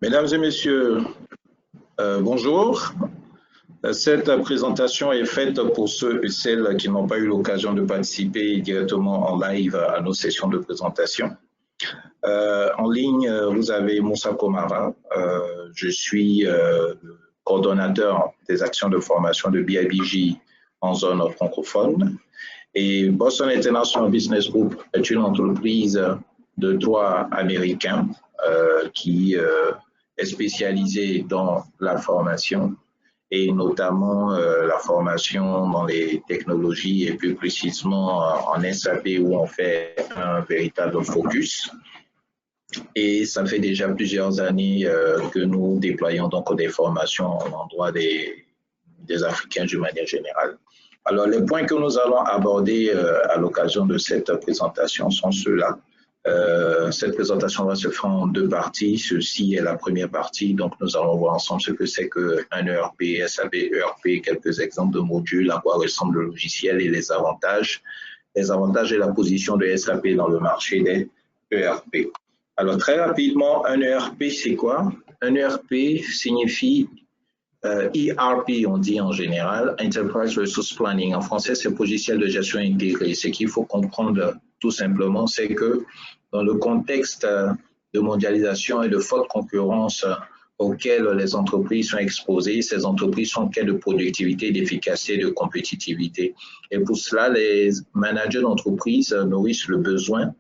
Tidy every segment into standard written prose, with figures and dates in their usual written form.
Mesdames et messieurs, bonjour. Cette présentation est faite pour ceux et celles qui n'ont pas eu l'occasion de participer directement en live à nos sessions de présentation. En ligne, vous avez Moussa Komara. Je suis coordonnateur des actions de formation de BIBJ en zone francophone. Et Boston International Business Group est une entreprise de droit américain qui est spécialisée dans la formation et notamment la formation dans les technologies et plus précisément en SAP où on fait un véritable focus. Et ça fait déjà plusieurs années que nous déployons donc des formations à l'endroit des Africains d'une manière générale. Alors, les points que nous allons aborder à l'occasion de cette présentation sont ceux-là. Cette présentation va se faire en deux parties. Ceci est la première partie. Donc, nous allons voir ensemble ce que c'est qu'un ERP, SAP, ERP, quelques exemples de modules, à quoi ressemble le logiciel et les avantages et la position de SAP dans le marché des ERP. Alors, très rapidement, un ERP, c'est quoi? Un ERP signifie ERP, on dit en général, Enterprise Resource Planning. En français, c'est logiciel de gestion intégrée. Ce qu'il faut comprendre tout simplement, c'est que dans le contexte de mondialisation et de forte concurrence auquel les entreprises sont exposées, ces entreprises sont en quête de productivité, d'efficacité, de compétitivité. Et pour cela, les managers d'entreprise nourrissent le besoin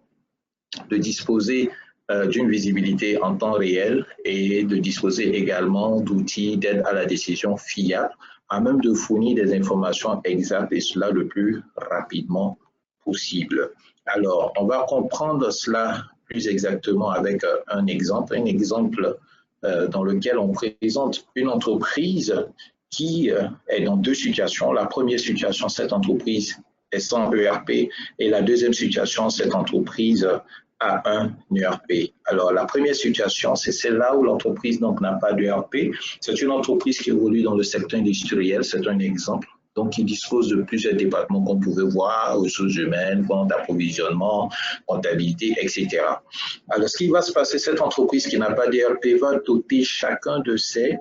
de disposer d'une visibilité en temps réel et de disposer également d'outils d'aide à la décision fiables, à même de fournir des informations exactes et cela le plus rapidement possible. Alors, on va comprendre cela plus exactement avec un exemple dans lequel on présente une entreprise qui est dans deux situations. La première situation, cette entreprise est sans ERP et la deuxième situation, cette entreprise à un ERP. Alors, la première situation, c'est celle-là où l'entreprise n'a pas d'ERP. C'est une entreprise qui évolue dans le secteur industriel, c'est un exemple. Donc, il dispose de plusieurs départements qu'on pouvait voir, ressources humaines, vente, approvisionnement, comptabilité, etc. Alors, ce qui va se passer, cette entreprise qui n'a pas d'ERP va doter chacun de ces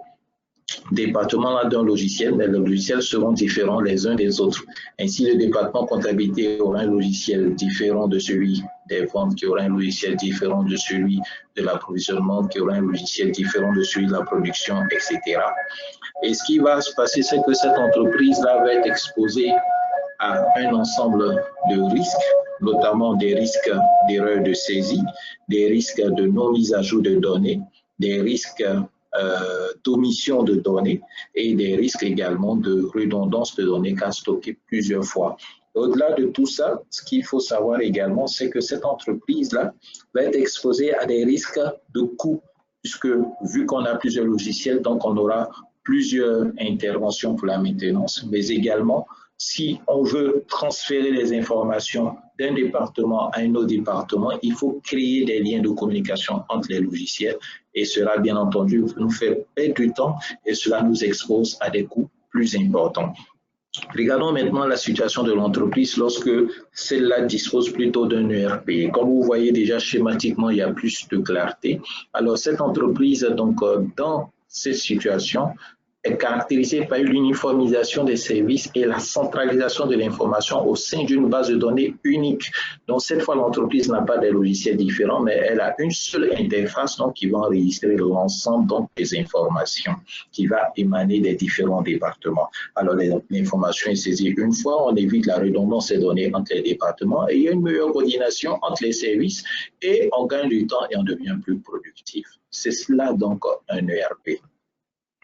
départements d'un logiciel, mais les logiciels seront différents les uns des autres. Ainsi, le département comptabilité aura un logiciel différent de celui des ventes, qui aura un logiciel différent de celui de l'approvisionnement, qui aura un logiciel différent de celui de la production, etc. Et ce qui va se passer, c'est que cette entreprise-là va être exposée à un ensemble de risques, notamment des risques d'erreur de saisie, des risques de non-mise à jour de données, des risques d'omission de données et des risques également de redondance de données qu'à stocker plusieurs fois. Au-delà de tout ça, ce qu'il faut savoir également, c'est que cette entreprise-là va être exposée à des risques de coûts, puisque vu qu'on a plusieurs logiciels, donc on aura plusieurs interventions pour la maintenance, mais également si on veut transférer les informations d'un département à un autre département, il faut créer des liens de communication entre les logiciels et cela, bien entendu, nous fait perdre du temps et cela nous expose à des coûts plus importants. Regardons maintenant la situation de l'entreprise lorsque celle-là dispose plutôt d'un ERP. Comme vous voyez déjà schématiquement, il y a plus de clarté. Alors, cette entreprise, donc, dans cette situation, est caractérisée par l'uniformisation des services et la centralisation de l'information au sein d'une base de données unique. Donc, cette fois, l'entreprise n'a pas des logiciels différents, mais elle a une seule interface donc, qui va enregistrer l'ensemble des informations qui va émaner des différents départements. Alors, l'information est saisie une fois, on évite la redondance des données entre les départements et il y a une meilleure coordination entre les services et on gagne du temps et on devient plus productif. C'est cela donc un ERP.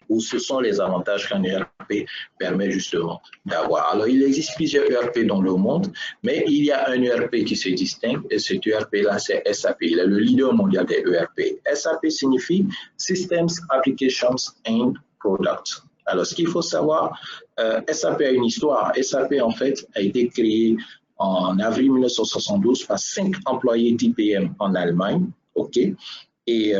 Où ce sont les avantages qu'un ERP permet justement d'avoir. Alors, il existe plusieurs ERP dans le monde, mais il y a un ERP qui se distingue et cet ERP-là, c'est SAP. Il est le leader mondial des ERP. SAP signifie Systems, Applications and Products. Alors, ce qu'il faut savoir, SAP a une histoire. SAP, en fait, a été créé en avril 1972 par 5 employés d'IBM en Allemagne. OK? Et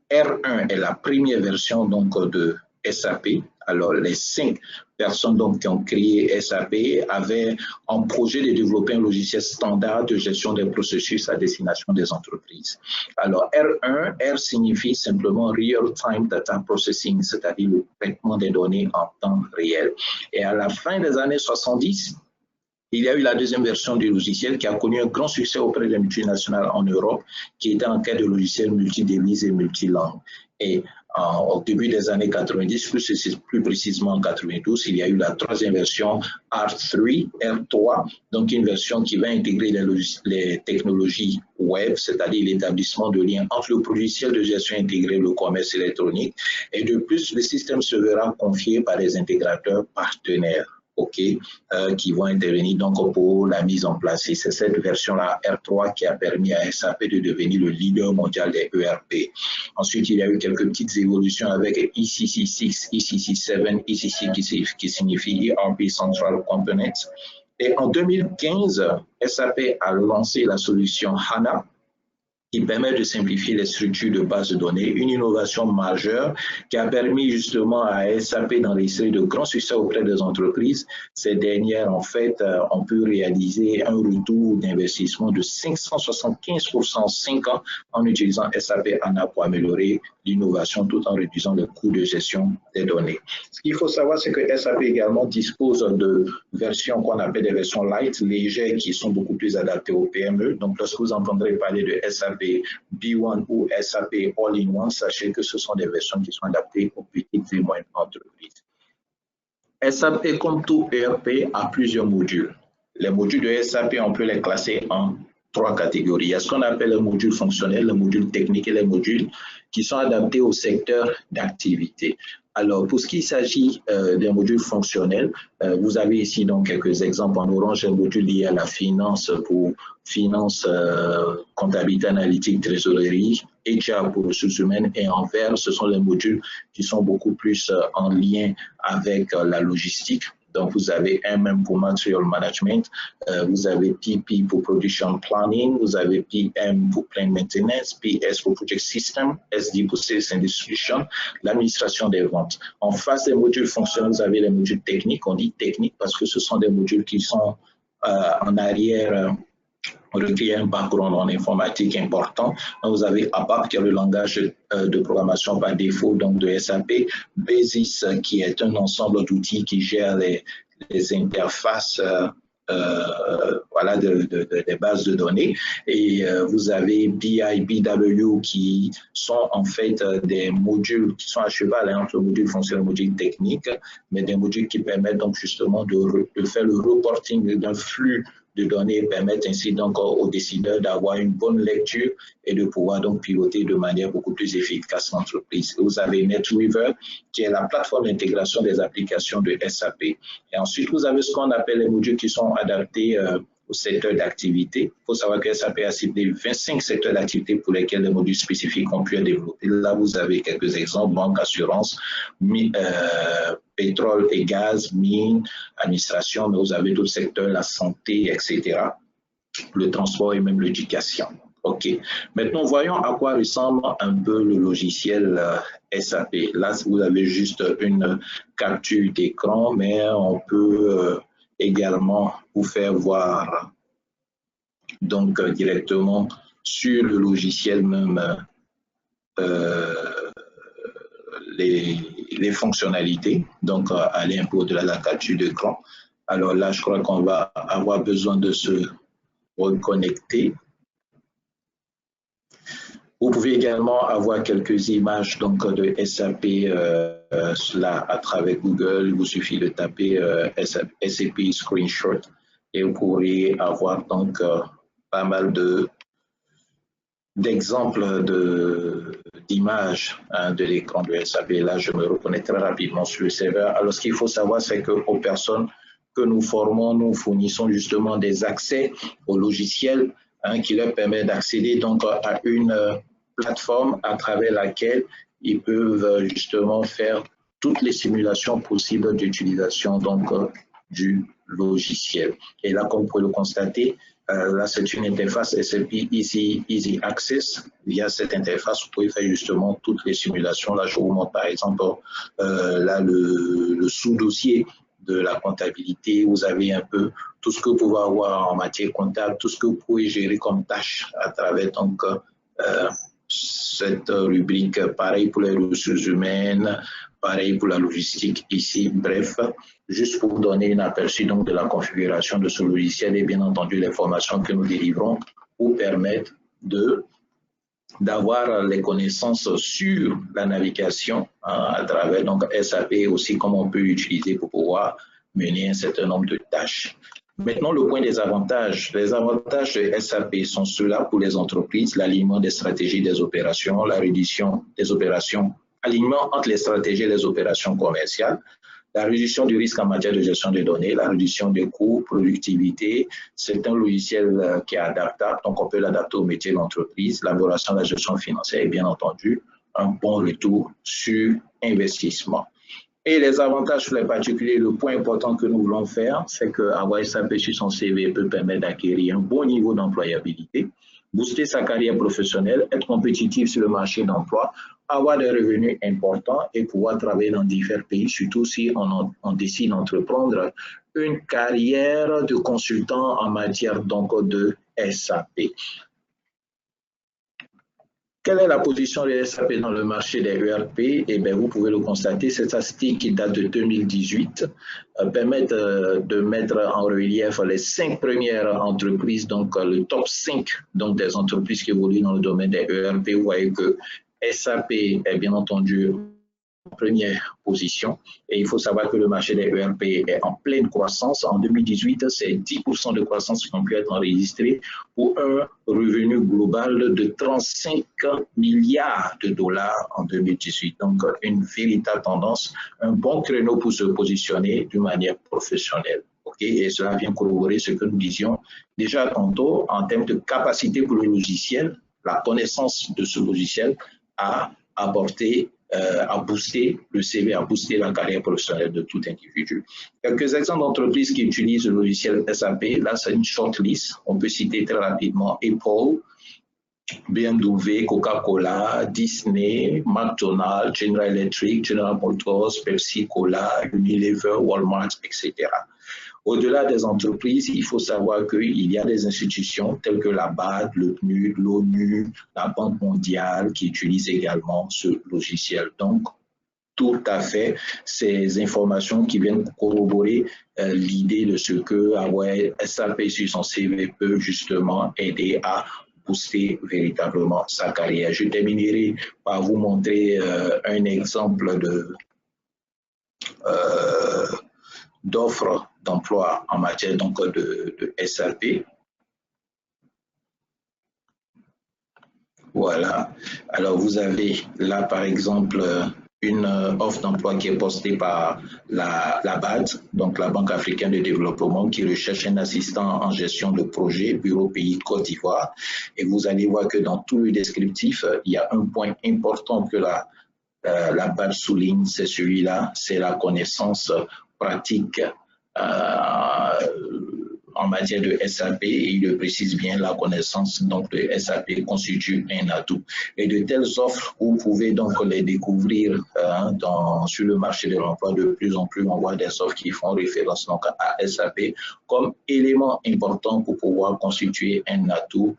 R1 est la première version donc de SAP. Alors, les 5 personnes donc, qui ont créé SAP avaient un projet de développer un logiciel standard de gestion des processus à destination des entreprises. Alors, R1, R signifie simplement Real Time Data Processing, c'est-à-dire le traitement des données en temps réel. Et à la fin des années 70, il y a eu la deuxième version du logiciel qui a connu un grand succès auprès des multinationales en Europe, qui était en cas de logiciel multidevises et multilangues. Et au début des années 90, plus précisément en 92, il y a eu la troisième version R3, donc une version qui va intégrer les technologies web, c'est-à-dire l'établissement de liens entre le logiciel de gestion intégré et le commerce électronique. Et de plus, le système se verra confié par les intégrateurs partenaires. Qui vont intervenir donc pour la mise en place. Et c'est cette version-là, R3, qui a permis à SAP de devenir le leader mondial des ERP. Ensuite, il y a eu quelques petites évolutions avec ECC6, ECC7, ECC qui signifie ERP Central Components. Et en 2015, SAP a lancé la solution HANA, qui permet de simplifier les structures de base de données, une innovation majeure qui a permis justement à SAP d'enregistrer de grands succès auprès des entreprises. Ces dernières, en fait, ont pu réaliser un retour d'investissement de 575% en 5 ans en utilisant SAP HANA pour améliorer l'innovation tout en réduisant le coût de gestion des données. Ce qu'il faut savoir, c'est que SAP également dispose de versions qu'on appelle des versions light, légères, qui sont beaucoup plus adaptées aux PME. Donc, lorsque vous entendrez parler de SAP B1 ou SAP All-in-One, sachez que ce sont des versions qui sont adaptées aux petites et moyennes entreprises. SAP, comme tout ERP, a plusieurs modules. Les modules de SAP, on peut les classer en 3 catégories. Il y a ce qu'on appelle les modules fonctionnels, les modules techniques et les modules qui sont adaptés au secteur d'activité. Alors, pour ce qui s'agit des modules fonctionnels, vous avez ici donc quelques exemples. En orange, un module lié à la finance pour finance, comptabilité analytique, trésorerie, HR pour ressources humaines, et en vert, ce sont les modules qui sont beaucoup plus en lien avec la logistique. Donc, vous avez MM pour Material Management, vous avez PP pour Production Planning, vous avez PM pour Plant Maintenance, PS pour Project System, SD pour Sales and Distribution, l'administration des ventes. En face des modules fonctionnels, vous avez les modules techniques. On dit techniques parce que ce sont des modules qui sont en arrière, requiert un background en informatique important. Donc, vous avez ABAP, qui est le langage de programmation par défaut donc de SAP, Basis, qui est un ensemble d'outils qui gère les interfaces voilà, des bases de données. Et vous avez BI, BW, qui sont en fait des modules qui sont à cheval entre modules fonctionnels et modules techniques, mais des modules qui permettent donc justement de faire le reporting d'un flux de données, permettent ainsi donc aux décideurs d'avoir une bonne lecture et de pouvoir donc piloter de manière beaucoup plus efficace l'entreprise. Vous avez NetWeaver, qui est la plateforme d'intégration des applications de SAP. Et ensuite, vous avez ce qu'on appelle les modules qui sont adaptés au secteur d'activité. Il faut savoir que SAP a ciblé 25 secteurs d'activité pour lesquels des modules spécifiques ont pu être développés. Là, vous avez quelques exemples: banque, assurance, pétrole et gaz, mines, administration, mais vous avez d'autres secteurs, la santé, etc., le transport et même l'éducation. OK. Maintenant, voyons à quoi ressemble un peu le logiciel SAP. Là, vous avez juste une capture d'écran, mais on peut également vous faire voir donc directement sur le logiciel même les fonctionnalités, donc aller un peu au-delà de la capture d'écran. Alors là, je crois qu'on va avoir besoin de se reconnecter. Vous pouvez également avoir quelques images donc, de SAP là, à travers Google. Il vous suffit de taper SAP Screenshot et vous pourrez avoir donc pas mal d'exemples d'images de l'écran de SAP. Là, je me reconnais très rapidement sur le serveur. Alors, ce qu'il faut savoir, c'est qu'aux personnes que nous formons, nous fournissons justement des accès au logiciel qui leur permet d'accéder donc à une plateforme à travers laquelle ils peuvent justement faire toutes les simulations possibles d'utilisation donc du logiciel. Et là, comme vous pouvez le constater, là, c'est une interface SAP Easy Access. Via cette interface, vous pouvez faire justement toutes les simulations. Là, je vous montre par exemple là, le sous-dossier de la comptabilité, vous avez un peu tout ce que vous pouvez avoir en matière comptable, tout ce que vous pouvez gérer comme tâche à travers donc cette rubrique. Pareil pour les ressources humaines, pareil pour la logistique ici. Bref, juste pour vous donner un aperçu donc de la configuration de ce logiciel et bien entendu les formations que nous délivrons pour permettre d'avoir les connaissances sur la navigation à travers donc SAP, aussi comment on peut l'utiliser pour pouvoir mener un certain nombre de tâches. Maintenant, le point des avantages. Les avantages de SAP sont ceux-là pour les entreprises, l'alignement des stratégies des opérations, la réduction des opérations, alignement entre les stratégies et les opérations commerciales, la réduction du risque en matière de gestion des données, la réduction des coûts, productivité. C'est un logiciel qui est adaptable, donc on peut l'adapter au métier de l'entreprise, l'élaboration de la gestion financière et bien entendu, un bon retour sur investissement. Et les avantages sur les particuliers, le point important que nous voulons faire, c'est qu'avoir SAP sur son CV peut permettre d'acquérir un bon niveau d'employabilité, booster sa carrière professionnelle, être compétitif sur le marché d'emploi, avoir des revenus importants et pouvoir travailler dans divers pays, surtout si on décide d'entreprendre une carrière de consultant en matière donc de SAP. Quelle est la position de SAP dans le marché des ERP? Eh bien, vous pouvez le constater, cette statistique qui date de 2018 permet de mettre en relief les 5 premières entreprises, donc le top 5 donc, des entreprises qui évoluent dans le domaine des ERP. Vous voyez que SAP est bien entendu en première position et il faut savoir que le marché des ERP est en pleine croissance. En 2018, c'est 10% de croissance qui ont pu être enregistrés pour un revenu global de 35 milliards de dollars en 2018. Donc, une véritable tendance, un bon créneau pour se positionner d'une manière professionnelle. Okay? Et cela vient corroborer ce que nous disions déjà tantôt en termes de capacité pour le logiciel, la connaissance de ce logiciel à apporter à booster le CV, à booster la carrière professionnelle de tout individu. Quelques exemples d'entreprises qui utilisent le logiciel SAP, là c'est une shortlist, on peut citer très rapidement Apple, BMW, Coca-Cola, Disney, McDonald's, General Electric, General Motors, Pepsi-Cola, Unilever, Walmart, etc. Au-delà des entreprises, il faut savoir qu'il y a des institutions telles que la BAD, le PNUD, l'ONU, la Banque mondiale qui utilisent également ce logiciel. Donc, tout à fait ces informations qui viennent corroborer l'idée de ce que SAP sur son CV peut justement aider à booster véritablement sa carrière. Je terminerai par vous montrer un exemple d'offres d'emploi en matière donc de SAP. Voilà. Alors, vous avez là, par exemple, une offre d'emploi qui est postée par la BAD, donc la Banque africaine de développement, qui recherche un assistant en gestion de projet, bureau pays Côte d'Ivoire. Et vous allez voir que dans tout le descriptif, il y a un point important que la BAD souligne, c'est celui-là, c'est la connaissance pratique en matière de SAP, et il le précise bien, la connaissance donc de SAP constitue un atout. Et de telles offres, vous pouvez donc les découvrir sur le marché de l'emploi. De plus en plus, on voit des offres qui font référence donc à SAP comme élément important pour pouvoir constituer un atout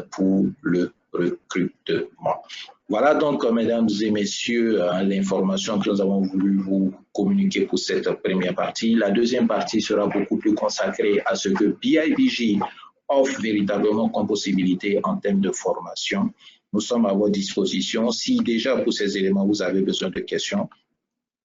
pour le recrutement. Voilà donc, mesdames et messieurs, l'information que nous avons voulu vous communiquer pour cette première partie. La deuxième partie sera beaucoup plus consacrée à ce que BIBJ offre véritablement comme possibilité en termes de formation. Nous sommes à votre disposition. Si déjà pour ces éléments, vous avez besoin de questions,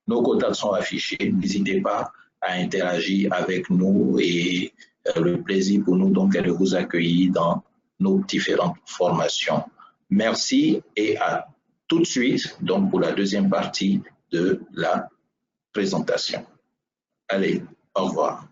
nos contacts sont affichés. N'hésitez pas à interagir avec nous et le plaisir pour nous donc est de vous accueillir dans nos différentes formations. Merci et à tout de suite donc pour la deuxième partie de la présentation. Allez, au revoir.